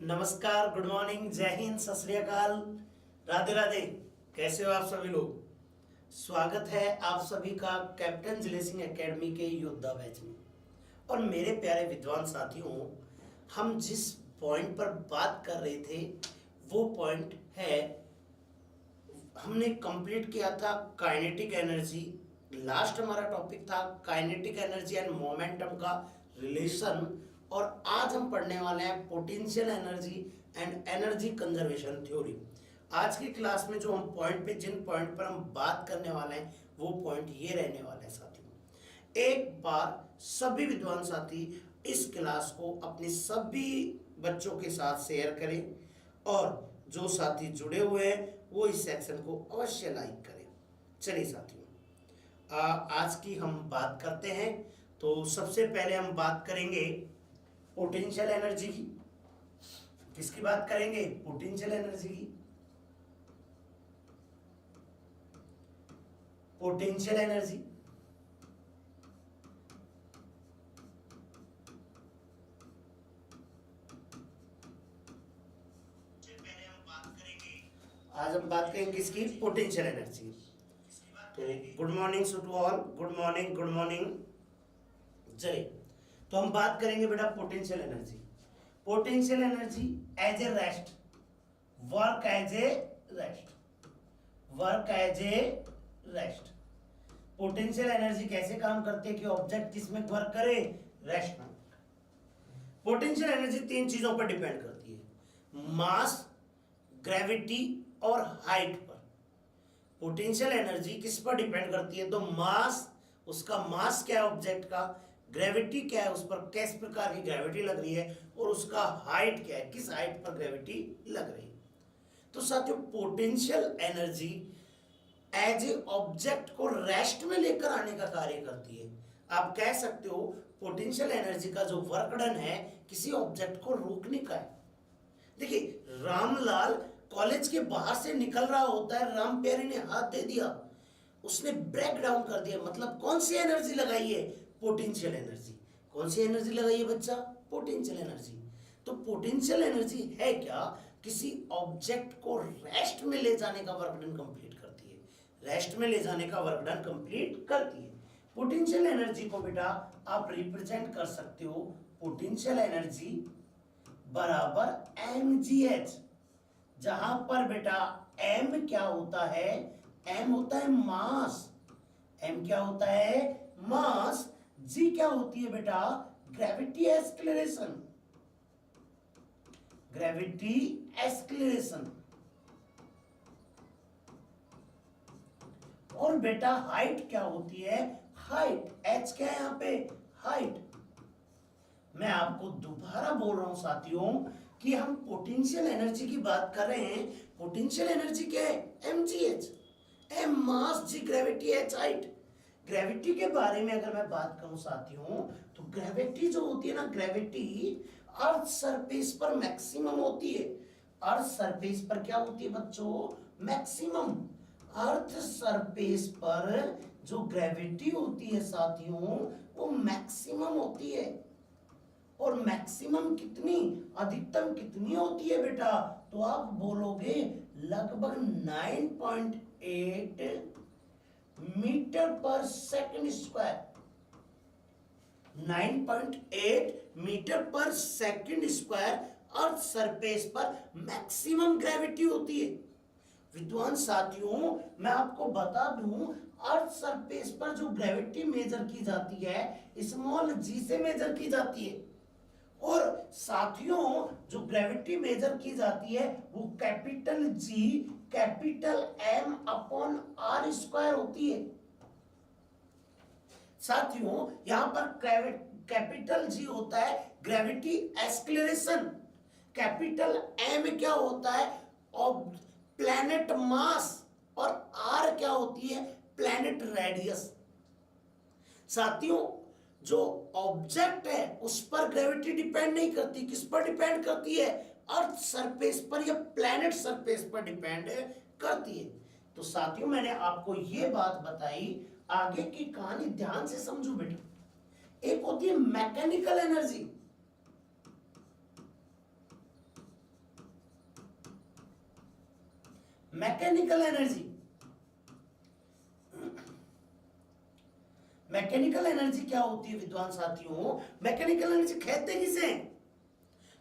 नमस्कार, good morning, जय हिंद, सत श्री अकाल, राधे राधे। कैसे हो आप सभी लोग। स्वागत है आप सभी का कैप्टन जिले सिंह एकेडमी के योद्धा बैच में। और मेरे प्यारे विद्वान साथियों, हम जिस पॉइंट पर बात कर रहे थे वो पॉइंट है, हमने कंप्लीट किया था काइनेटिक एनर्जी। लास्ट हमारा टॉपिक था काइनेटिक एनर्जी एंड मोमेंटम का रिलेशन। और आज हम पढ़ने वाले हैं potential energy and energy conservation theory. आज की क्लास में जो हम जिन पॉइंट पर हम बात करने वाले हैं वो पॉइंट ये रहने वाले हैं साथियों। एक बार सभी विद्वान साथी इस क्लास को अपने सभी बच्चों के साथ शेयर करें और जो साथी जुड़े हुए हैं वो इस सेक्शन को अवश्य लाइक करें। चलिए साथियों, आज की हम बात करते हैं। तो सबसे पहले हम बात करेंगे पोटेंशियल एनर्जी की। किसकी बात करेंगे? पोटेंशियल एनर्जी की। पोटेंशियल एनर्जी आज हम बात करेंगे किसकी? Potential energy. तो good morning to all, good morning, good morning. चलिए, तो हम बात करेंगे बेटा potential energy. Potential energy as a rest, work as a rest, work as a rest. Potential energy कैसे काम करती है कि ऑब्जेक्ट किसमें वर्क करे? रेस्ट में। पोटेंशियल एनर्जी तीन चीजों पर डिपेंड करती है, मास, ग्रेविटी और हाइट पर। पोटेंशियल एनर्जी किस पर डिपेंड करती है? तो मास, उसका मास क्या है ऑब्जेक्ट का, ग्रेविटी क्या है, उस पर किस प्रकार की ग्रेविटी लग रही है, और उसका हाइट क्या है, किस हाइट पर ग्रेविटी लग रही है। तो साथियों, potential energy as a object को रेस्ट में लेकर आने का कार्य करती है। आप कह सकते हो पोटेंशियल एनर्जी का जो वर्क डन है किसी ऑब्जेक्ट को रोकने का है। देखिए, रामलाल कॉलेज के बाहर से निकल रहा होता है, राम प्यारे ने हाथ दे दिया, उसने ब्रेक डाउन कर दिया, मतलब कौन सी एनर्जी लगाई है? Potential energy. कौन सी एनर्जी लगाई है बच्चा? Potential energy. तो पोटेंशियल एनर्जी है क्या? किसी ऑब्जेक्ट को रेस्ट में ले जाने का वर्क डन कंप्लीट करती है, रेस्ट में ले जाने का वर्क डन कंप्लीट करती है। पोटेंशियल एनर्जी को बेटा आप रिप्रेजेंट कर सकते हो, पोटेंशियल एनर्जी बराबर mgh, जहां पर बेटा m क्या होता है? m होता है मास। m क्या होता है? मास। g क्या होती है बेटा? Gravity acceleration, gravity acceleration. और बेटा हाइट क्या होती है? हाइट, h क्या है यहां पे? हाइट। मैं आपको दोबारा बोल रहा हूं साथियों कि हम पोटेंशियल एनर्जी की बात कर रहे हैं। पोटेंशियल एनर्जी क्या है? mgh, m मास, g gravity, h height. Gravity के बारे में अगर मैं बात करूं साथियों, तो ग्रेविटी जो होती है ना, ग्रेविटी अर्थ सरफेस पर मैक्सिमम होती है। अर्थ सरफेस पर क्या होती है बच्चों? मैक्सिमम। अर्थ सरफेस पर जो ग्रेविटी होती है साथियों वो मैक्सिमम होती है। और मैक्सिमम कितनी, अधिकतम कितनी होती है बेटा? तो आप बोलोगे लगभग 9.8 मीटर पर सेकंड स्क्वायर। 9.8 मीटर पर सेकंड स्क्वायर अर्थ सरफेस पर मैक्सिमम ग्रेविटी होती है। विद्वान साथियों, मैं आपको बता दूं, अर्थ सरफेस पर जो ग्रेविटी मेजर की जाती है स्मॉल g से मेजर की जाती है। और साथियों, जो ग्रेविटी मेजर की जाती है वो capital G capital M upon R square होती है। साथियों, यहां पर कैपिटल G होता है ग्रेविटी एक्सेलरेशन, कैपिटल M क्या होता है? प्लैनेट मास, और R क्या होती है? Planet radius. साथियों, जो ऑब्जेक्ट है उस पर ग्रेविटी डिपेंड नहीं करती, किस पर डिपेंड करती है? अर्थ सरफेस पर या प्लैनेट सरफेस पर डिपेंड करती है। तो साथियों, मैंने आपको यह बात बताई, आगे की कहानी ध्यान से समझो बेटा। एक होती है mechanical energy, mechanical energy, mechanical energy क्या होती है विद्वान साथियों? मैकेनिकल एनर्जी कहते किसे?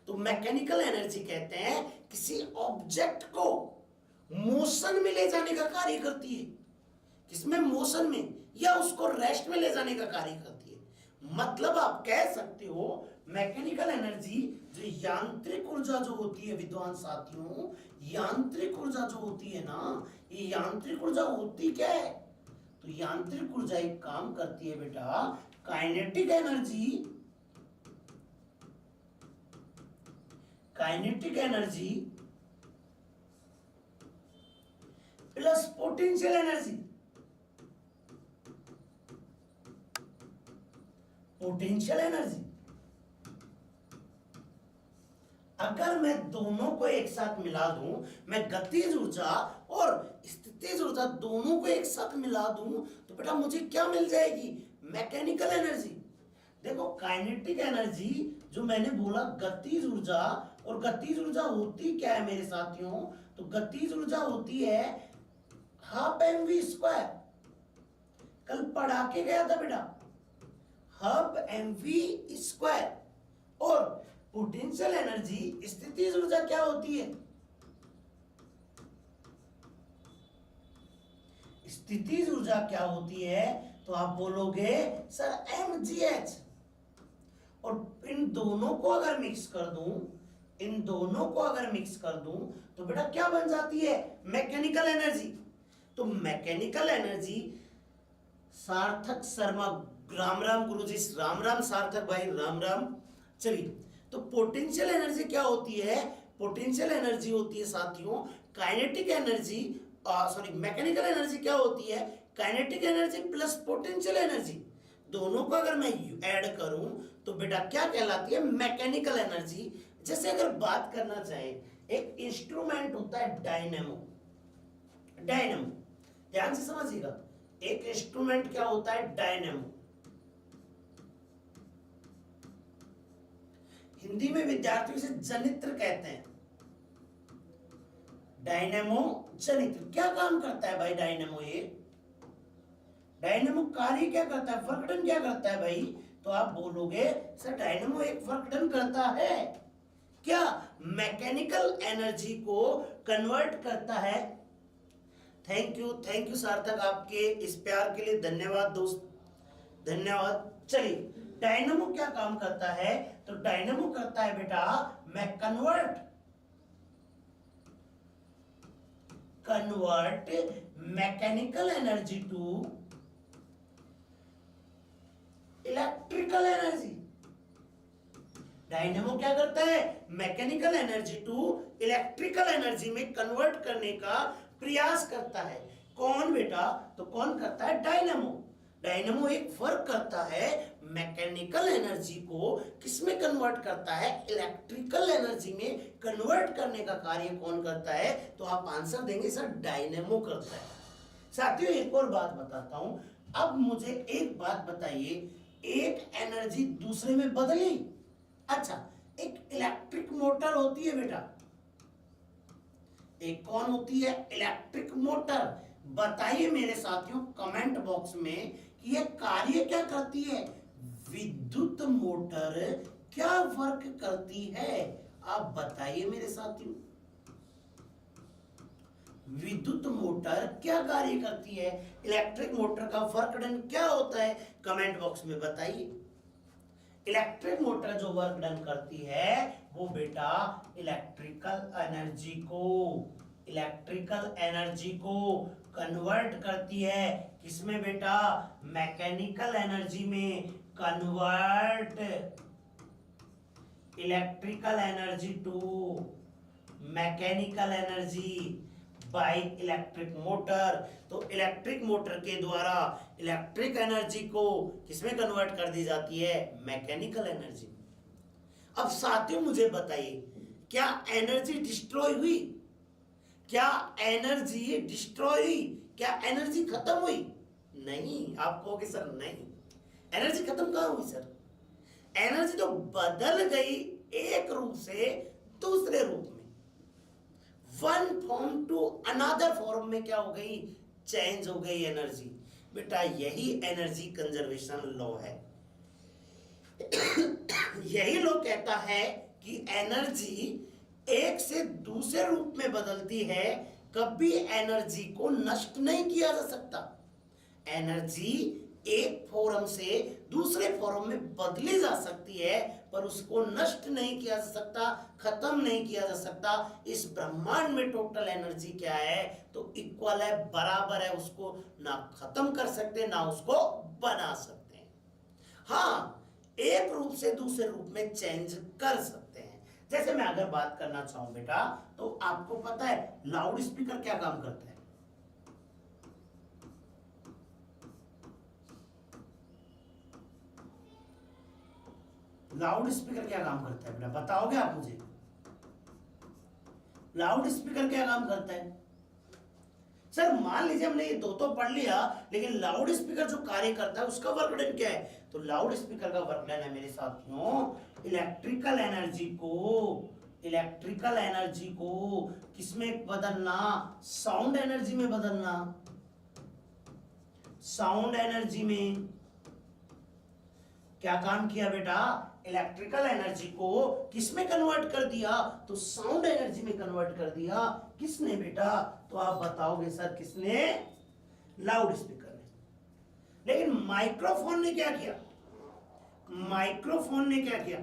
तो मैकेनिकल एनर्जी कहते हैं किसी ऑब्जेक्ट को मोशन में ले जाने का कार्य करती है। किसमें? मोशन में, या उसको रेस्ट में ले जाने का कार्य करती है। मतलब आप कह सकते हो मैकेनिकल एनर्जी जो यांत्रिक ऊर्जा जो होती है विद्वान साथियों, यांत्रिक ऊर्जा जो होती है ना, ये यांत्रिक ऊर्जा होती क्या है? तो यांत्रिक ऊर्जा एक काम करती है बेटा, kinetic energy, kinetic energy plus potential energy, potential energy. अगर मैं दोनों को एक साथ मिला दूं, मैं गतिज ऊर्जा और स्थितिज ऊर्जा दोनों को एक साथ मिला दूं, तो बेटा मुझे क्या मिल जाएगी? Mechanical energy. देखो काइनेटिक एनर्जी जो मैंने बोला गतिज ऊर्जा, और गतिज ऊर्जा होती क्या है मेरे साथियों? तो गतिज ऊर्जा होती है हाफ mv²। कल पढ़ा के गया था बेटा, हाफ mv²। और पोटेंशियल एनर्जी स्थितिज ऊर्जा क्या होती है? स्थितिज ऊर्जा क्या होती है? तो आप बोलोगे सर mgh। और इन दोनों को अगर मिक्स कर दूं, इन दोनों को अगर मिक्स कर दूं, तो बेटा क्या बन जाती है? Mechanical energy. तो मैकेनिकल एनर्जी, सार्थक शर्मा, राम राम गुरुजी, राम राम सार्थक भाई, राम राम। चलिए, तो पोटेंशियल एनर्जी क्या होती है? पोटेंशियल एनर्जी होती है साथियों kinetic energy, sorry mechanical energy क्या होती है? Kinetic energy plus potential energy, दोनों को अगर मैं ऐड करूं तो बेटा क्या कहलाती है? Mechanical energy. जैसे अगर बात करना चाहे, एक इंस्ट्रूमेंट होता है डायनेमो, डायनेमो ध्यान से समझिएगा, एक इंस्ट्रूमेंट क्या होता है? डायनेमो। हिंदी में विद्यार्थियों से जनित्र कहते हैं, डायनेमो जनित्र। क्या काम करता है भाई डायनेमो? ये डायनेमो कार्य क्या करता है? वर्कडन क्या करता है भाई? तो आप बोलोगे सर डायनेमो एक वर्कडन करता है। क्या? मैकेनिकल एनर्जी को कन्वर्ट करता है। थैंक यू सार्थक, आपके इस प्यार के लिए धन्यवाद दोस्त, धन्यवाद। चलिए, डायनेमो क्या काम करता है? तो डायनेमो करता है बेटा मैं convert mechanical energy to electrical energy. Dynamo क्या करता है? Mechanical energy to electrical energy में कन्वर्ट करने का प्रयास करता है। कौन बेटा? तो कौन करता है? डायनेमो। डायनेमो एक वर्क करता है, मैकेनिकल एनर्जी को किसमें कन्वर्ट करता है? इलेक्ट्रिकल एनर्जी में कन्वर्ट करने का कार्य कौन करता है? तो आप आंसर देंगे सर डायनेमो करता है। साथियों एक और बात बताता हूं, अब मुझे एक बात बताइए, एक एनर्जी दूसरे में बदली। अच्छा, एक इलेक्ट्रिक मोटर होती है बेटा, एक कौन होती है? Electric motor. बताइए मेरे साथियों कमेंट बॉक्स में कि यह कार्य क्या करती है? विद्युत मोटर क्या वर्क करती है? आप बताइए मेरे साथियों, विद्युत मोटर क्या कार्य करती है? इलेक्ट्रिक मोटर का वर्क डन क्या होता है? कमेंट बॉक्स में बताइए। इलेक्ट्रिक मोटर जो वर्क डन करती है वो बेटा इलेक्ट्रिकल एनर्जी को कन्वर्ट करती है। किसमें बेटा? मैकेनिकल एनर्जी में। Convert electrical energy to mechanical energy by electric motor. तो इलेक्ट्रिक मोटर के द्वारा इलेक्ट्रिक एनर्जी को किसमें कन्वर्ट कर दी जाती है? Mechanical energy. अब साथियों मुझे बताइए, क्या एनर्जी डिस्ट्रॉय हुई? क्या एनर्जी डिस्ट्रॉय हुई? क्या एनर्जी खत्म हुई? नहीं। आप कहोगे सर नहीं, एनर्जी खत्म कहां हुई सर? एनर्जी तो बदल गई एक रूप से दूसरे रूप में। One form to another form में क्या हो गई, चेंज हो गई एनर्जी। बेटा यही एनर्जी कंजर्वेशन लॉ है। यही लॉ कहता है कि एनर्जी एक से दूसरे रूप में बदलती है, कभी एनर्जी को नष्ट नहीं किया जा सकता। एनर्जी एक फॉर्म से दूसरे फॉर्म में बदली जा सकती है, पर उसको नष्ट नहीं किया जा सकता, खत्म नहीं किया जा सकता। इस ब्रह्मांड में टोटल एनर्जी क्या है, तो इक्वल है, बराबर है। उसको ना खत्म कर सकते ना उसको बना सकते हैं। हाँ, एक रूप से दूसरे रूप में चेंज कर सकते हैं। जैसे मैं अगर बात करना चाहूं बेटा, तो आपको पता है लाउड स्पीकर क्या काम करता है? लाउड स्पीकर क्या काम करता है बेटा, बताओगे आप मुझे? लाउड स्पीकर क्या काम करता है? सर मान लीजिए हमने ये दो तो पढ़ लिया, लेकिन लाउड स्पीकर जो कार्य करता है उसका वर्कडन क्या है? तो लाउड स्पीकर का वर्कडन है मेरे साथियों, इलेक्ट्रिकल एनर्जी को किसमें बदलना? साउंड एनर्जी में बदलना। साउंड एनर्जी में क्या काम किया बेटा? इलेक्ट्रिकल एनर्जी को किसमें कन्वर्ट कर दिया? तो साउंड एनर्जी में कन्वर्ट कर दिया। किसने बेटा? तो आप बताओगे सर किसने? लाउड स्पीकर ने। लेकिन माइक्रोफोन ने क्या किया? माइक्रोफोन ने क्या किया?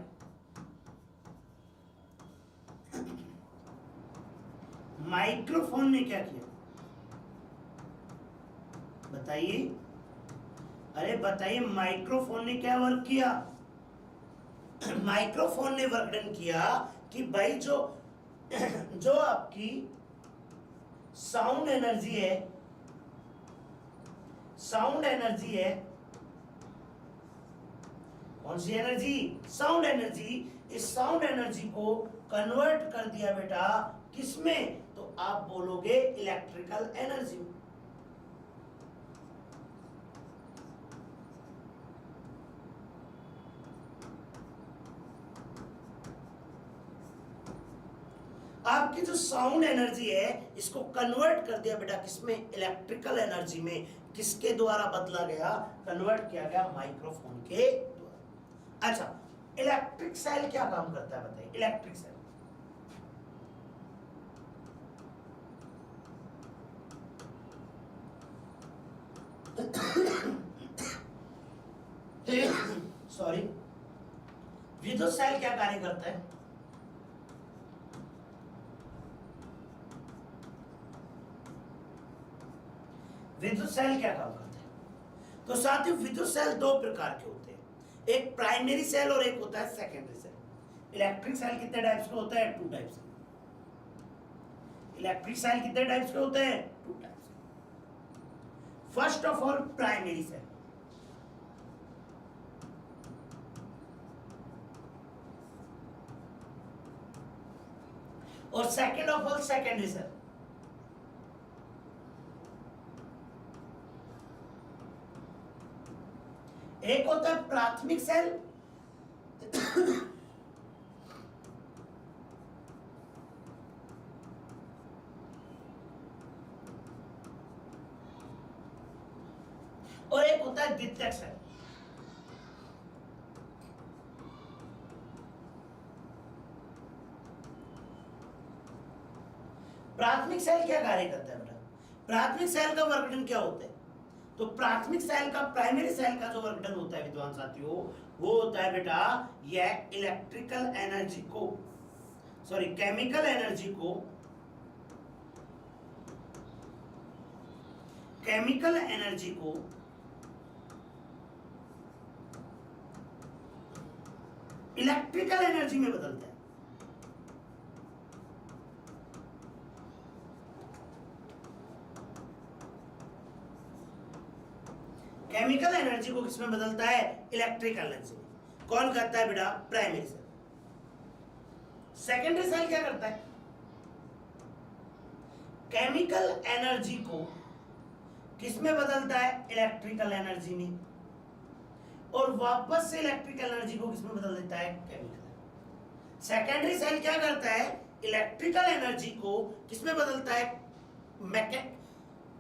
माइक्रोफोन ने क्या किया बताइए? अरे बताइए, माइक्रोफोन ने क्या वर्क किया? माइक्रोफोन ने वर्क डन किया कि भाई जो आपकी साउंड एनर्जी है, कौन सी एनर्जी? Sound energy. इस साउंड एनर्जी को कन्वर्ट कर दिया बेटा किसमें? तो आप बोलोगे इलेक्ट्रिकल एनर्जी। आपकी जो साउंड एनर्जी है इसको कन्वर्ट कर दिया बेटा किसमें? इलेक्ट्रिकल एनर्जी में। किसके द्वारा बदला गया? कन्वर्ट किया गया माइक्रोफोन के द्वारा। अच्छा, इलेक्ट्रिक सेल क्या काम करता है बताइए? इलेक्ट्रिक सेल सॉरी, विद्युत सेल क्या कार्य करता है? विद्युत सेल क्या काम करता है? तो साथियों, विद्युत सेल दो प्रकार के होते हैं, एक प्राइमरी सेल और एक होता है सेकेंडरी सेल। इलेक्ट्रिक सेल कितने टाइप्स के होते हैं? 2 टाइप्स के। इलेक्ट्रिक सेल कितने टाइप्स के होते हैं? 2 टाइप्स के। First of all primary cell, और second of all secondary cell. एक होता है प्राथमिक सेल और एक होता है द्वितीयक सेल। प्राथमिक सेल क्या कार्य करता है बेटा? प्राथमिक सेल का वर्कडन क्या होता है? तो प्राथमिक सेल का, प्राइमरी सेल का जो वर्कडन होता है विद्वान साथियों, वो होता है बेटा यह इलेक्ट्रिकल एनर्जी को, सॉरी केमिकल एनर्जी को, केमिकल एनर्जी को इलेक्ट्रिकल एनर्जी में बदलता है। केमिकल एनर्जी को किसमें बदलता है? इलेक्ट्रिकल एनर्जी में। कौन करता है बेटा? Primary cell. सेकेंडरी सेल क्या करता है? केमिकल एनर्जी को किसमें बदलता है? इलेक्ट्रिकल एनर्जी में, और वापस से इलेक्ट्रिकल एनर्जी को किसमें बदल देता है? केमिकल। सेकेंडरी सेल क्या करता है? इलेक्ट्रिकल एनर्जी को किसमें बदलता है,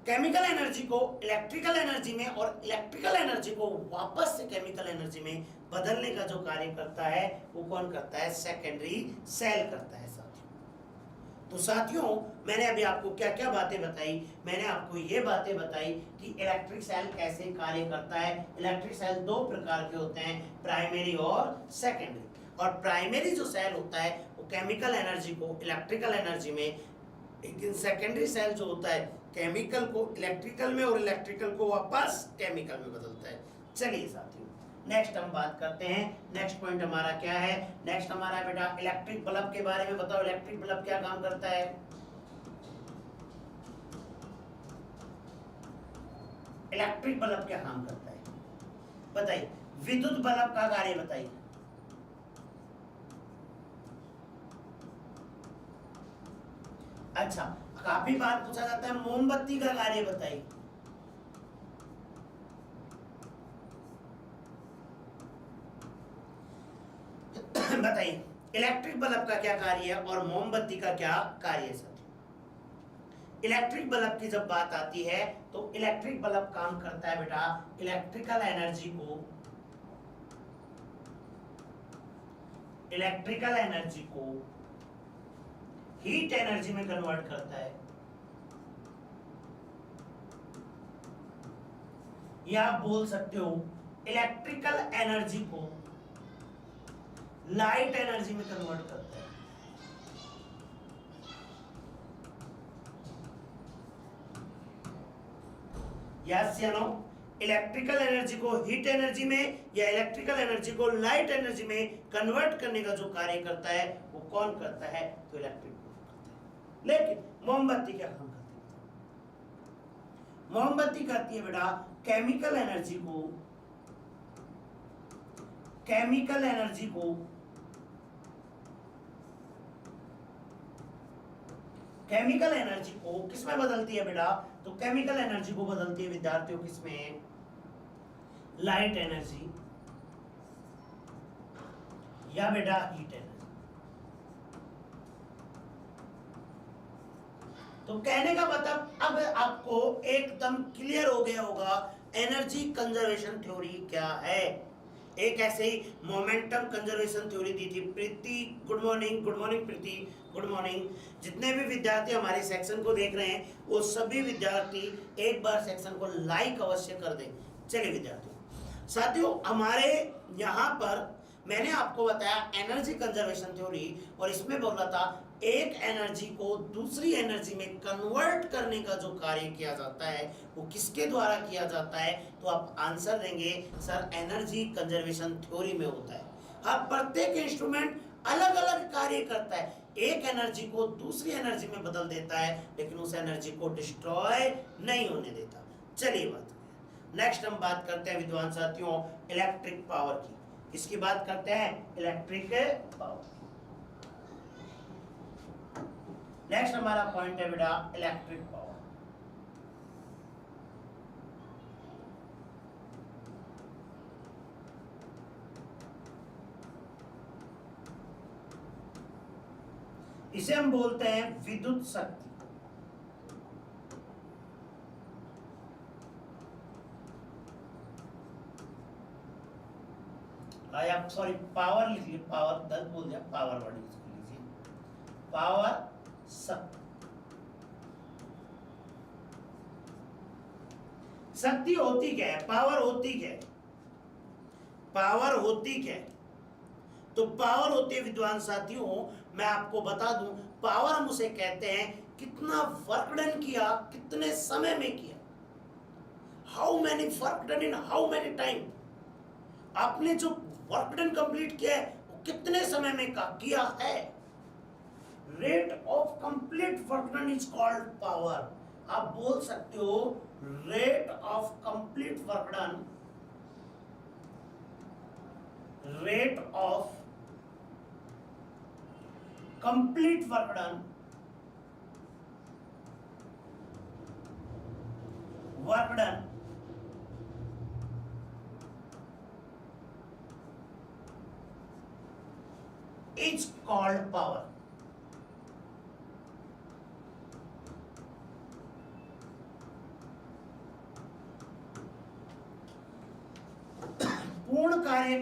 केमिकल एनर्जी को इलेक्ट्रिकल एनर्जी में और इलेक्ट्रिकल एनर्जी को वापस से केमिकल एनर्जी में बदलने का जो कार्य करता है वो कौन करता है, सेकेंडरी सेल करता है साथियों। तो साथियों मैंने अभी आपको क्या क्या बातें बताई, मैंने आपको ये बातें बताई कि इलेक्ट्रिक सेल कैसे कार्य करता है। इलेक्ट्रिक सेल दो प्रकार के होते हैं, प्राइमरी और सेकेंडरी। और प्राइमरी जो सेल होता है वो केमिकल एनर्जी को इलेक्ट्रिकल एनर्जी में, लेकिन सेकेंडरी सेल जो होता है केमिकल को इलेक्ट्रिकल में और इलेक्ट्रिकल को वापस केमिकल में बदलता है। चलिए साथियों नेक्स्ट हम बात करते हैं, नेक्स्ट पॉइंट हमारा क्या है, नेक्स्ट हमारा है बेटा इलेक्ट्रिक बल्ब के बारे में बताओ। इलेक्ट्रिक बल्ब क्या काम करता है, इलेक्ट्रिक बल्ब क्या काम करता है बताइए। विद्युत बल्ब का कार्य बताइए। अच्छा काफी बार पूछा जाता है मोमबत्ती का कार्य बताइए। बताइए इलेक्ट्रिक बल्ब का क्या कार्य है और मोमबत्ती का क्या कार्य है। सर इलेक्ट्रिक बल्ब की जब बात आती है तो इलेक्ट्रिक बल्ब काम करता है बेटा इलेक्ट्रिकल एनर्जी को हीट एनर्जी में कन्वर्ट करता है, या आप बोल सकते हो इलेक्ट्रिकल एनर्जी को लाइट एनर्जी में कन्वर्ट करता है। यस या नो, इलेक्ट्रिकल एनर्जी को हीट एनर्जी में या इलेक्ट्रिकल एनर्जी को लाइट एनर्जी में कन्वर्ट करने का जो कार्य करता है वो कौन करता है, तो इलेक्ट्रिक करता है। लेकिन मोमबत्ती क्या काम करती है, मोमबत्ती करती है बेटा केमिकल एनर्जी को किसमें बदलती है बेटा, तो केमिकल एनर्जी को बदलती है विद्यार्थियों किसमें, लाइट एनर्जी या बेटा हीट एनर्जी। तो कहने का मतलब अब आपको एकदम क्लियर हो गया होगा एनर्जी कंजर्वेशन थ्योरी क्या है। एक ऐसे ही मोमेंटम कंजर्वेशन थ्योरी दी थी प्रीति। गुड मॉर्निंग प्रीति, गुड मॉर्निंग। जितने भी विद्यार्थी हमारे सेक्शन को देख रहे हैं वो सभी विद्यार्थी एक बार सेक्शन को लाइक अवश्य कर दें। चलिए विद्यार्थियों साथियों हमारे यहाँ पर मैंने आपको बताया एनर्जी कंजर्वेशन थ्योरी, और इसमें बोल रहा था एक एनर्जी को दूसरी एनर्जी में कन्वर्ट करने का जो कार्य किया जाता है वो किसके द्वारा किया जाता है, तो आप आंसर देंगे सर एनर्जी कंजर्वेशन थ्योरी में होता है। अब प्रत्येक इंस्ट्रूमेंट अलग अलग कार्य करता है, एक एनर्जी को दूसरी एनर्जी में बदल देता है लेकिन उस एनर्जी को डिस्ट्रॉय नहीं होने देता। चलिए बात नेक्स्ट हम बात करते हैं विद्वान साथियों इलेक्ट्रिक पावर की। इसकी बात करते हैं इलेक्ट्रिक पावर। नेक्स्ट हमारा पॉइंट है बेटा इलेक्ट्रिक पावर। इसे हम बोलते हैं विद्युत शक्ति। आप सॉरी पावर लिख लीजिए, पावर 10 बोल दिया, पावर वर्ड यूज कर लीजिए, पावर शक्ति होती क्या है, पावर होती क्या है, पावर होती क्या है, तो पावर होती है विद्वान साथियों मैं आपको बता दूं पावर हम उसे कहते हैं कितना वर्क डन किया, कितने समय में किया, how many work done in how many time, आपने जो वर्क डन कंप्लीट किया है वो कितने समय में किया है। Rate of complete work done is called power. आप बोल सकते हो rate of complete work done, rate of complete work done, work done is called power। पूर्ण कार्य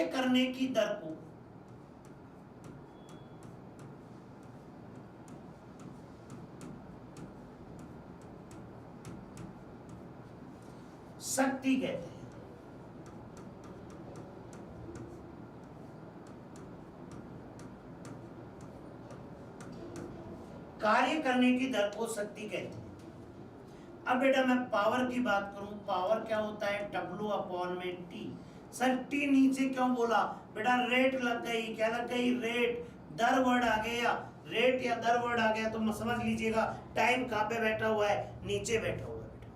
करने की दर को शक्ति कहते हैं। कार्य करने की दर को शक्ति कहते हैं। अब बेटा मैं पावर की बात करूं, पावर क्या होता है? W अपॉन में T। सर T नीचे क्यों बोला? बेटा रेट लग गई, क्या लग गई? रेट। दर वर्ड आ गया, रेट या दर वर्ड आ गया तो समझ लीजिएगा टाइम कहां पे बैठा हुआ है? नीचे बैठा हुआ है बेटा।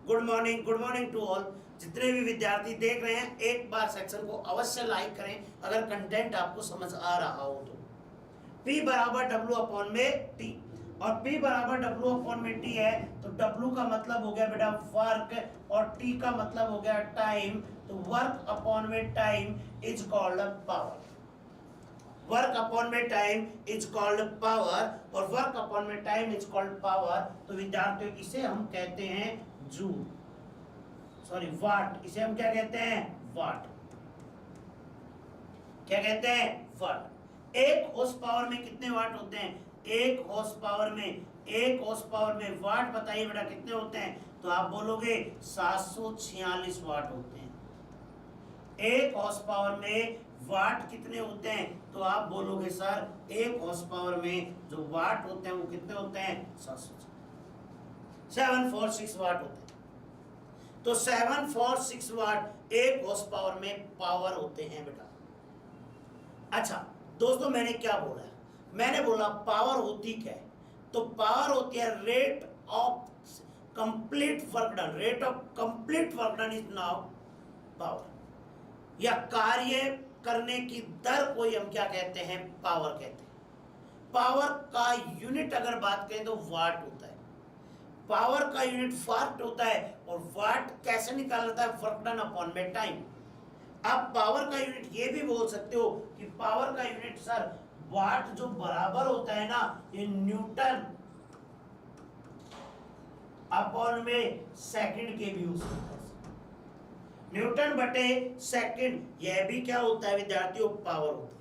Good morning to all. जितने भी विद्यार्थी देख रहे हैं एक बार सेक्शन को अवश्य लाइक करें अगर कंटेंट आपको समझ आ रहा हो तो। P बराबर W अपॉन में T, और P बराबर W अपॉन में T है तो W का मतलब हो गया बेटा वर्क और T का मतलब हो गया टाइम। तो वर्क अपॉन में time is called power. Work upon में टाइम इज कॉल्ड पावर, और वर्क अपॉन में टाइम इज कॉल्ड पावर। तो विद्यार्थियों इसे हम कहते हैं जूल, सॉरी वाट। इसे हम क्या कहते हैं? वाट। क्या कहते हैं? वाट। एक हॉर्स पावर में कितने वाट होते हैं? एक हॉर्स पावर में वाट बताइए बेटा कितने होते हैं? तो आप बोलोगे 746 वाट होते हैं। एक हॉर्स पावर में वाट कितने होते हैं? तो आप बोलोगे सर एक हॉर्स पावर में जो वाट होते हैं वो कितने होते हैं? 746 वाट होते हैं। तो 746 वाट एक हॉर्स पावर में पावर होते हैं बेटा। अच्छा दोस्तों मैंने क्या बोला? मैंने बोला पावर होती क्या है? तो पावर होती है rate of complete work done. Rate of complete work done is now power, या कार्य करने की दर को हम क्या कहते हैं? पावर कहते हैं। पावर का यूनिट अगर बात करें तो वाट होता है। पावर का यूनिट वाट होता है, और वाट कैसे निकाला जाता है? वर्क डन अपॉन में टाइम। आप पावर का यूनिट ये भी बोल सकते हो कि पावर का यूनिट सर वाट जो बराबर होता है ना ये न्यूटन अपॉन में सेकंड के भी यूज होता है। न्यूटन बटे सेकंड, यह भी क्या होता है विद्यार्थियों? पावर होता है।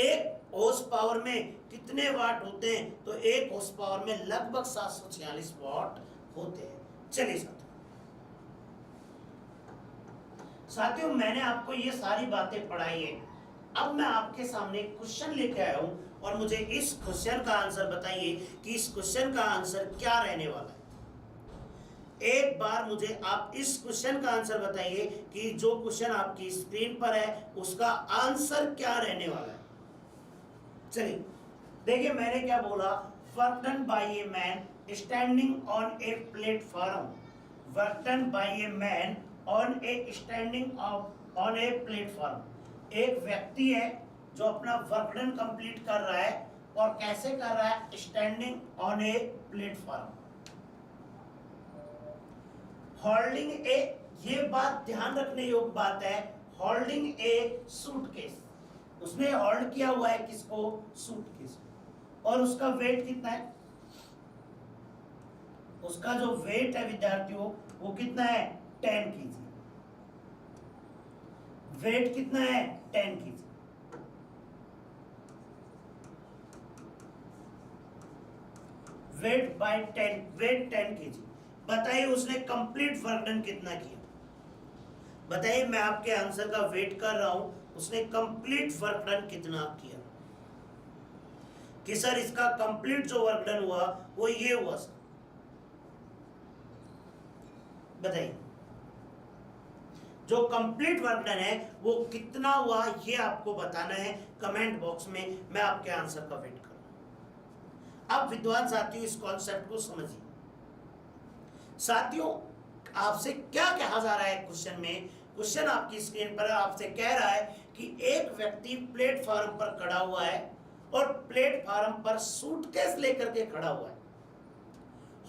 एक हॉर्स पावर में कितने वाट होते हैं? तो एक हॉर्स पावर में लगभग 746 वाट होते हैं। चलिए साथियों मैंने आपको ये सारी बातें पढ़ाई है। अब मैं आपके सामने क्वेश्चन लेके आया हूं, और मुझे इस क्वेश्चन का आंसर बताइए कि इस क्वेश्चन का आंसर क्या रहने वाला है। एक बार मुझे आप इस क्वेश्चन का आंसर बताइए कि जो क्वेश्चन आपकी स्क्रीन पर है उसका आंसर क्या रहने वाला है। चलिए देखिए मैंने क्या बोला? Work done by a man standing on a platform. Work done by a man on A standing on a platform. एक व्यक्ति है जो अपना वर्क डन कंप्लीट कर रहा है, और कैसे कर रहा है? Standing on a platform. Holding ए, ये बात ध्यान रखने योग्य बात है, होल्डिंग ए सूटकेस। उसने होल्ड किया हुआ है किसको? सूटकेस। और उसका वेट कितना है? उसका जो वेट है विद्यार्थियों वो कितना है? 10 kg। वेट कितना है? 10 kg। Wait 10 kg। बताइए उसने कंप्लीट वर्क डन कितना किया? बताइए मैं आपके आंसर का वेट कर रहा हूं, उसने कंप्लीट वर्क डन कितना किया? कि सर इसका कंप्लीट जो वर्क डन हुआ वो ये हुआ सर। बताइए जो कंप्लीट वर्क डन है वो कितना हुआ ये आपको बताना है कमेंट बॉक्स में। मैं आपके आंसर का वेट कर रहा हूं। अब विद्वान साथियों इस कॉन्सेप्ट को समझिए। साथियों आपसे क्या कहा जा रहा है क्वेश्चन में? क्वेश्चन आपकी स्क्रीन पर आपसे कह रहा है कि एक व्यक्ति प्लेटफॉर्म पर खड़ा हुआ है और प्लेटफॉर्म पर सूटकेस लेकर के खड़ा हुआ है।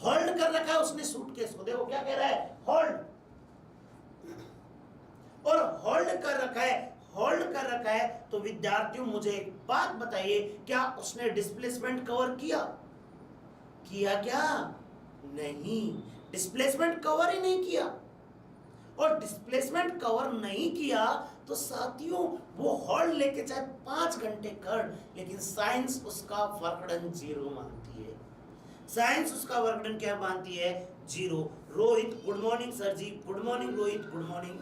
होल्ड कर रखा है उसने सूटकेस को। देखो क्या कह रहा है? होल्ड। और होल्ड कर रखा है, होल्ड कर रखा है। तो विद्यार्थियों मुझे एक बात बताइए, क्या उसने डिस्प्लेसमेंट कवर किया? किया क्या? नहीं, डिस्प्लेसमेंट कवर ही नहीं किया। और डिस्प्लेसमेंट कवर नहीं किया तो साथियों वो हॉल लेके चाहे 5 घंटे कर, लेकिन साइंस उसका वर्कडन 0 मानती है। साइंस उसका वर्कडन क्या मानती है? 0। Rohit good morning sir ji. Good morning Rohit, good morning.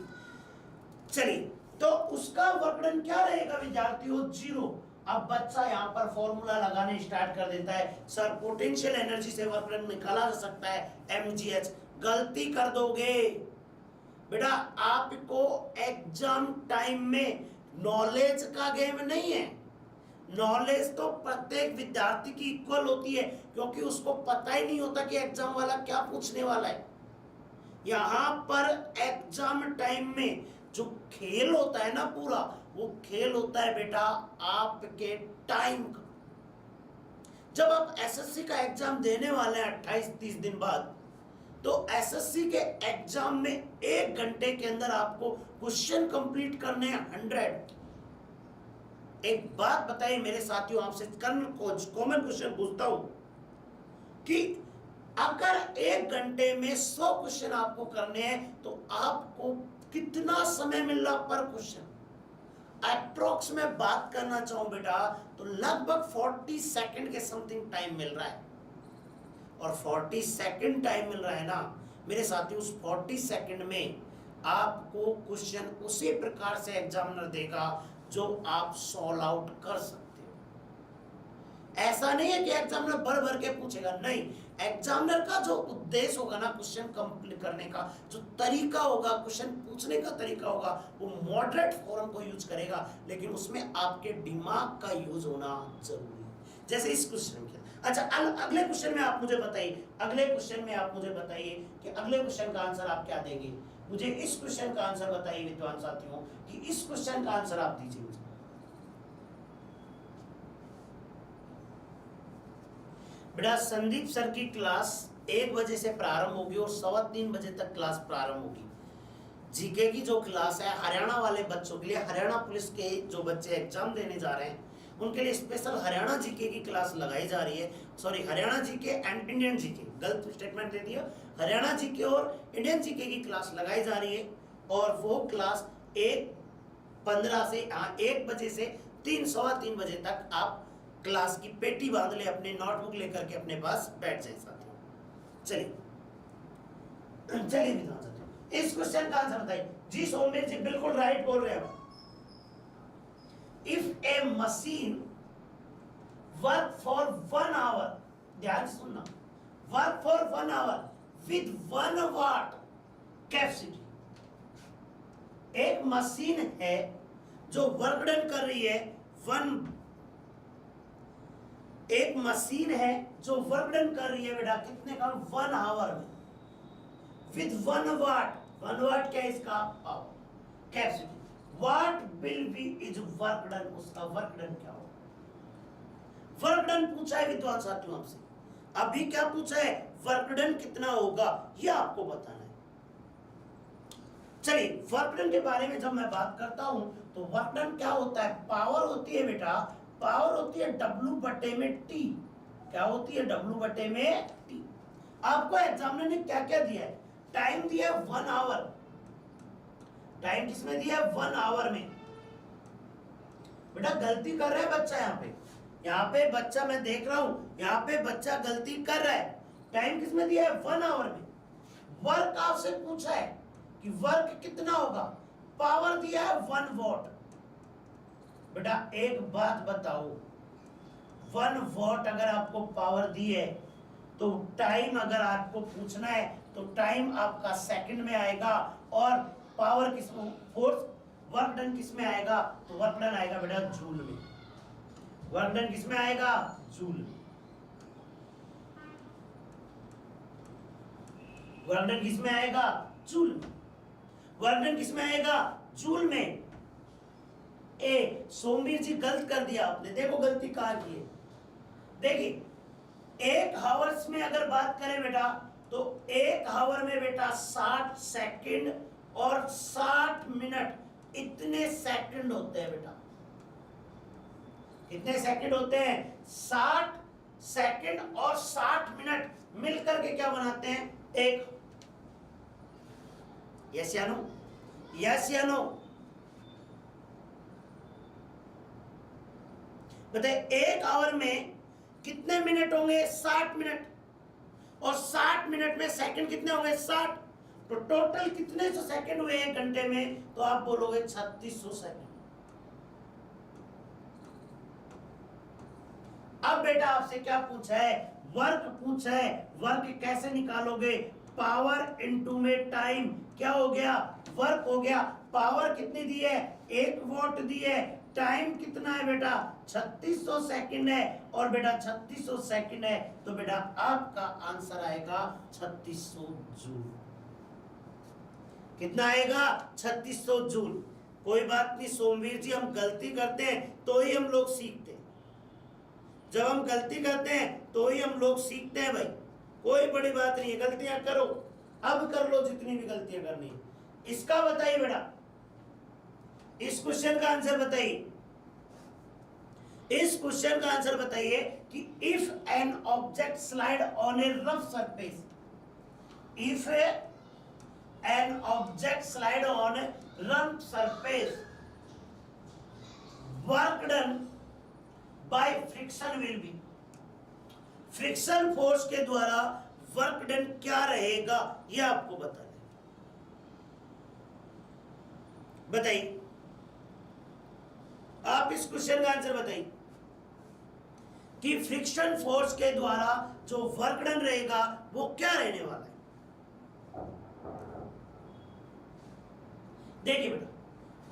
चलिए, तो उसका वर्कडन क्या रहेगा विद्यार्थियों? 0। अब बच्चा यहाँ पर फॉर्मूला लगाने स्टार्ट कर देता है, सर पोटेंशियल एनर्जी से वर्कडन निकाला जा सकता है mgh। गलती कर दोगे बेटा, आपको एग्जाम टाइम में नॉलेज का गेम नहीं है। नॉलेज तो प्रत्येक विद्यार्थी की इक्वल होती है, क्योंकि उसको पता ही नहीं होता कि एग्जाम वाला क्या पूछने वाला है। यहां पर एग्जाम टाइम में जो खेल होता है ना पूरा, वो खेल होता है बेटा आपके टाइम का। जब आप एसएससी का एग्जाम देने वाले हैं 28-30 दिन बाद, तो एसएससी के एग्जाम में 1 घंटे के अंदर आपको क्वेश्चन कंप्लीट करने हैं 100। एक बात बताइए मेरे साथियों, आपसे कॉमन क्वेश्चन पूछता हूं कि अगर 1 घंटे में 100 क्वेश्चन आपको करने हैं तो आपको कितना समय मिल रहा पर क्वेश्चन? अप्रोक्स में बात करना चाहूं बेटा, तो लगभग 40 सेकंड के समथिंग टाइम मिल रहा है। और 40 सेकंड टाइम मिल रहा है ना मेरे साथियों, उस 40 सेकंड में आपको क्वेश्चन उसी प्रकार से एग्जामिनर देगा जो आप सॉल्व आउट कर सकते हो। ऐसा नहीं है कि एग्जामिनर भर भर के पूछेगा, नहीं। एग्जामिनर का जो उद्देश्य होगा ना क्वेश्चन कंप्लीट करने का, जो तरीका होगा, क्वेश्चन पूछने का तरीका होगा, वो मॉडरेट फॉर्म को यूज करेगा, लेकिन उसमें आपके दिमाग का यूज होना जरूरी है। जैसे इस क्वेश्चन के, अच्छा अगले क्वेश्चन में आप मुझे बताइए, अगले क्वेश्चन में आप मुझे बताइए कि अगले क्वेश्चन का आंसर आप क्या देंगे। मुझे इस क्वेश्चन का आंसर बताइए विद्वान साथियों, कि इस क्वेश्चन का आंसर आप दीजिए मुझे। बेटा संदीप सर की क्लास 1 बजे से प्रारंभ होगी और 3:15 बजे तक क्लास प्रारंभ होगी। जीके की जो क्लास है हरियाणा वाले बच्चों के लिए, हरियाणा पुलिस के जो बच्चे एग्जाम देने जा रहे हैं उनके लिए स्पेशल हरियाणा जीके की क्लास लगाई जा रही है। Sorry, Haryana GK and Indian GK, गलत स्टेटमेंट दे दिया। हरियाणा जीके और इंडियन जीके की क्लास लगाई जा रही है, और वो क्लास 1:15 से 1 बजे से 3-3:15 बजे तक आप क्लास की पेटी बांध ले, अपने नोटबुक लेकर के अपने पास बैठ जाए साथियों। चलिए चलिए विद्वान साथियों, इस क्वेश्चन का आंसर बताइए। जी सोमेश जी बिल्कुल राइट बोल रहे हैं। If a machine work for 1 hour, ध्यान से सुनना, work for 1 hour with 1 watt capacity, एक मशीन है जो वर्क डन कर रही है एक मशीन है जो वर्क डन कर रही है बेटा कितने का? 1 आवर में, विद 1 वाट। 1 वाट क्या है इसका? Power capacity. What will be is work done, उसका वर्क डन क्या होगा? वर्क डन पूछा है विद्वान साथियों आपसे, अभी क्या पूछा है? वर्क डन कितना होगा ये आपको बताना है। चलिए, वर्क डन के बारे में जब मैं बात करता हूं तो वर्क डन क्या होता है? पावर होती है बेटा, पावर होती है W बटे में T। क्या होती है? W बटे में T। आपको एग्जामिनर ने क्या क्या दिया है? टाइम दिया है 1 आवर। टाइम किसमें दिया है? 1 आवर में। बेटा गलती कर रहा है बच्चा, यहाँ पे बच्चा मैं देख रहा हूं, यहाँ पे बच्चा गलती कर रहा है। टाइम किसमें दिया है? 1 आवर में। वर्क आपसे पूछा है कि वर्क कितना होगा? पावर दिया है 1 वॉट। बेटा एक बात बताओ, 1 वॉट अगर आपको पावर दी है तो टाइम अगर आपको पूछना है तो टाइम आपका सेकंड में आएगा, और पावर किसमें, फोर्स वर्क डन किसमें आएगा? तो वर्क डन आएगा बेटा जूल में। वर्क डन किसमें आएगा? जूल में। वर्क डन किसमें आएगा? जूल में। वर्क डन किसमें आएगा? जूल में। ए सोमवीर जी गलत कर दिया आपने, देखो गलती कहां की है। देखिए 1 हावर्स में अगर बात करें बेटा तो 1 हावर में बेटा 60 सेकंड और 60 मिनट, इतने सेकंड होते हैं बेटा। कितने सेकंड होते हैं? 60 सेकंड और 60 मिनट मिलकर के क्या बनाते हैं? एक। यस या नो? यस या नो? बताइए, एक आवर में कितने मिनट होंगे? 60 मिनट। और 60 मिनट में सेकंड कितने होंगे? 60। तो टोटल कितने सौ सेकंड हुए एक घंटे में? तो आप बोलोगे 3600 सेकंड। अब बेटा आपसे क्या पूछा है? वर्क पूछा है। वर्क कैसे निकालोगे? पावर इनटू में टाइम। क्या हो गया? वर्क हो गया। पावर कितनी दी है? 1 वॉट दी है। टाइम कितना है बेटा? 3600 सेकंड है। और बेटा 3600 सेकंड है तो बेटा आपका आंसर आएगा 3600 जूल। कितना आएगा? 3600 जूल। कोई बात नहीं सोमवीर जी, हम गलती करते हैं तो ही हम लोग सीखते हैं। जब हम गलती करते हैं तो ही हम लोग सीखते हैं भाई। कोई बड़ी बात नहीं है, गलतियां करो, अब कर लो जितनी भी गलतियां करनी है। इसका बताइए बेटा, इस क्वेश्चन का आंसर बताइए। इस क्वेश्चन का आंसर बताइए कि if an object slide on A rough surface, if an object slide on rough surface, work done by friction will be, friction force के द्वारा वर्क डन क्या रहेगा यह आपको बताना है। बताइए, आप इस क्वेश्चन का आंसर बताइए कि फ्रिक्शन फोर्स के द्वारा जो वर्क डन रहेगा वो क्या रहने वाला है। देखिए बेटा,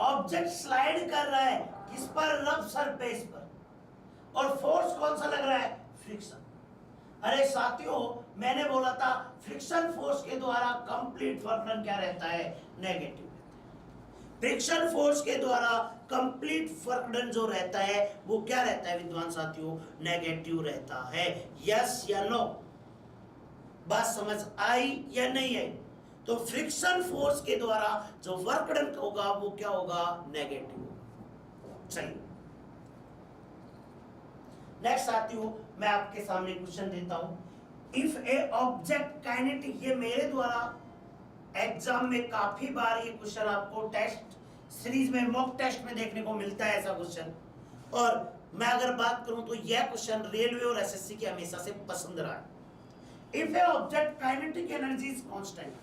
ऑब्जेक्ट स्लाइड कर रहा है किस पर? रफ सरफेस पर। और फोर्स कौन सा लग रहा है? फ्रिक्शन। अरे साथियों, मैंने बोला था फ्रिक्शन फोर्स के द्वारा कंप्लीट वर्क डन क्या रहता है? नेगेटिव। फ्रिक्शन फोर्स के द्वारा कंप्लीट वर्क डन जो रहता है वो क्या रहता है विद्वान साथियों? नेगेटिव रहता है। यस या नो? बात समझ आई या नहीं आई? तो फ्रिक्शन फोर्स के द्वारा जो वर्क डन होगा वो क्या होगा? नेगेटिव। चलिए नेक्स्ट साथियों, मैं आपके सामने क्वेश्चन देता हूं। इफ ए ऑब्जेक्ट काइनेटिक, ये मेरे द्वारा एग्जाम में काफी बार ये क्वेश्चन आपको टेस्ट सीरीज में, मॉक टेस्ट में देखने को मिलता है ऐसा क्वेश्चन। और मैं अगर बात करूं तो यह क्वेश्चन रेलवे और एसएससी के हमेशा से पसंद रहा है। If A object kinetic energy is constant,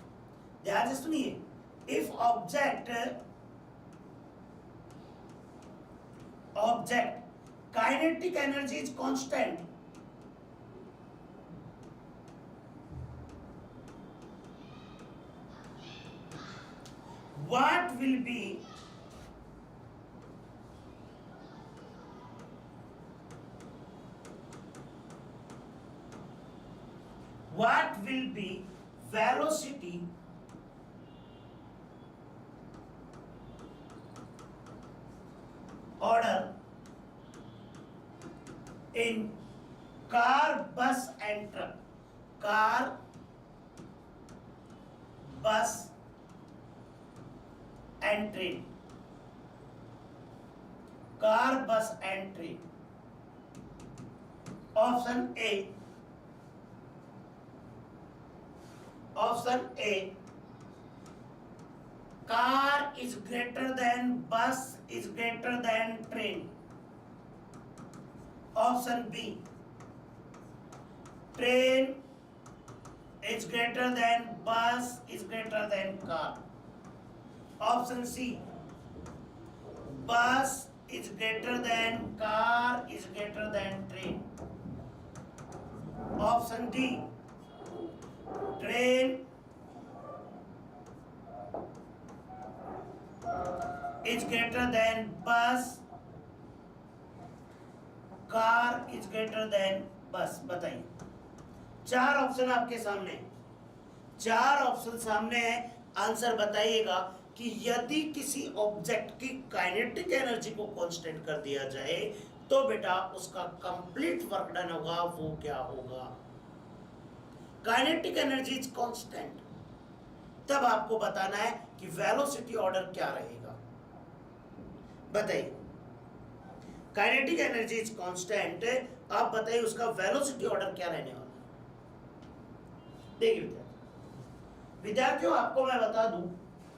ध्यान से सुनिए, if object kinetic energy is constant, what will be velocity order in car, bus and truck? car, bus and train. Car, bus and train. Option A, car is greater than bus is greater than train. Option B, train is greater than bus is greater than car. Option C, bus is greater than car is greater than train. Option D, train is greater than bus, car is greater than bus। बताइए, चार option आपके सामने, चार option सामने है। Answer बताइएगा कि यदि किसी ऑब्जेक्ट की काइनेटिक एनर्जी को कांस्टेंट कर दिया जाए तो बेटा उसका कंप्लीट वर्क डन होगा वो क्या होगा? काइनेटिक एनर्जी इज कांस्टेंट, तब आपको बताना है कि वेलोसिटी ऑर्डर क्या रहेगा। बताइए, काइनेटिक एनर्जी इज कांस्टेंट, आप बताइए उसका वेलोसिटी ऑर्डर क्या रहने वाला है। देखिए विद्यार्थियों, आपको मैं बता दूं,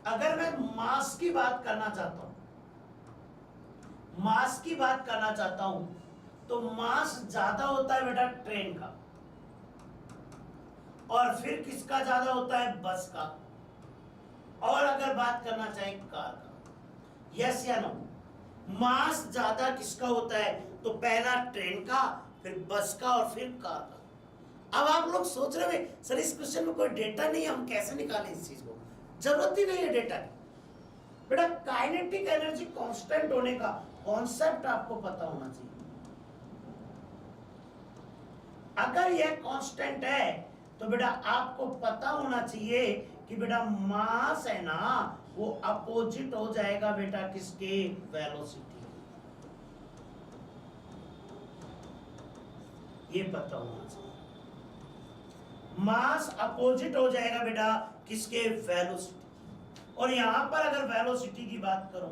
अगर मैं मास की बात करना चाहता हूं, मास की बात करना चाहता हूं, तो मास ज्यादा होता है बेटा ट्रेन का, और फिर किसका ज्यादा होता है, बस का, और अगर बात करना चाहे कार का। यस या नो? मास ज्यादा किसका होता है, तो पहला ट्रेन का, फिर बस का, और फिर कार का। अब आप लोग सोच रहे हैं सर इस क्वेश्चन में कोई डेटा नहीं है, हम कैसे निकालें इस चीज को। जरूरत ही नहीं है डेटा की बेटा। काइनेटिक एनर्जी कांस्टेंट होने का कॉन्सेप्ट आपको पता होना चाहिए। अगर यह कांस्टेंट है तो बेटा आपको पता होना चाहिए कि बेटा मास है ना, वो अपोजिट हो जाएगा बेटा किसके, वेलोसिटी। ये पता होना चाहिए, मास अपोजिट हो जाएगा बेटा किसके, वेलोसिटी। और यहां पर अगर वेलोसिटी की बात करूं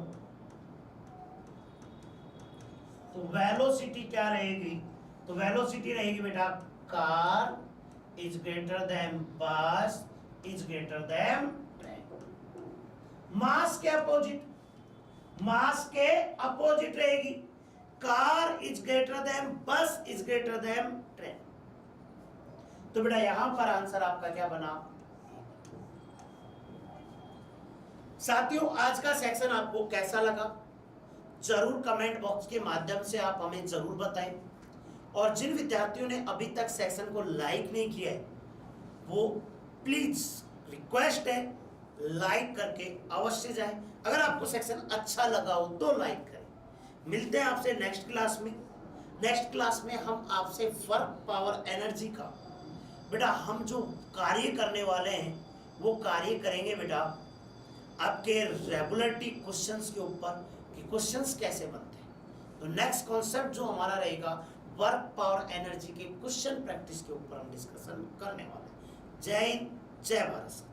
तो वेलोसिटी क्या रहेगी, तो वेलोसिटी रहेगी बेटा car is greater than bus is greater than train. मास के अपोजिट, मास के अपोजिट रहेगी, car is greater than bus is greater than train. तो बेटा यहां पर आंसर आपका क्या बना। साथियों, आज का सेक्शन आपको कैसा लगा जरूर कमेंट बॉक्स के माध्यम से आप हमें जरूर बताएं। और जिन विद्यार्थियों ने अभी तक सेक्शन को लाइक नहीं किया है, वो प्लीज रिक्वेस्ट है लाइक करके अवश्य जाएं। अगर आपको सेक्शन अच्छा लगा हो तो लाइक करें। मिलते हैं आपसे नेक्स्ट क्लास में। नेक्स्ट क्लास में हम आपसे वर्क पावर एनर्जी का बेटा हम जो कार्य करने वाले हैं वो कार्य करेंगे बेटा आपके रेगुलरिटी क्वेश्चंस के ऊपर कि क्वेश्चंस कैसे बनते हैं। तो नेक्स्ट कॉन्सेप्ट जो हमारा रहेगा वर्क पावर एनर्जी के क्वेश्चन प्रैक्टिस के ऊपर हम डिस्कशन करने वाले हैं। जय हिंद, जय भारत।